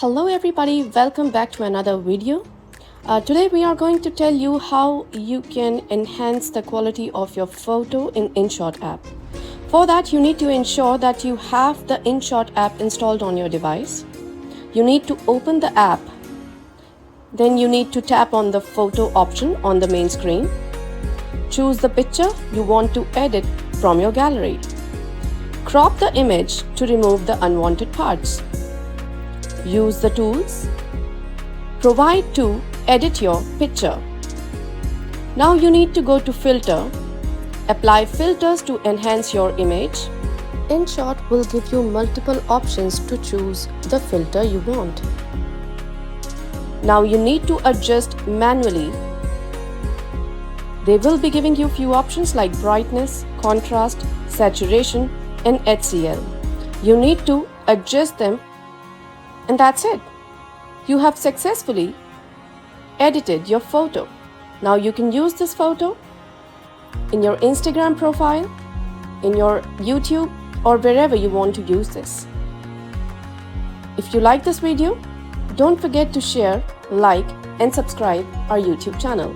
Hello everybody, welcome back to another video. Today we are going to tell you how you can enhance the quality of your photo in InShot app. For that you need to ensure that you have the InShot app installed on your device. You need to open the app. Then you need to tap on the photo option on the main screen. Choose the picture you want to edit from your gallery. Crop the image to remove the unwanted parts. Use the tools. Provide to edit your picture. Now you need to go to filter. Apply filters to enhance your image. InShot will give you multiple options to choose the filter you want. Now you need to adjust manually. They will be giving you few options like brightness, contrast, saturation, and HCL. You need to adjust them. And that's it. You have successfully edited your photo. Now you can use this photo in your Instagram profile, in your YouTube, or wherever you want to use this. If you like this video, don't forget to share, like, and subscribe our YouTube channel.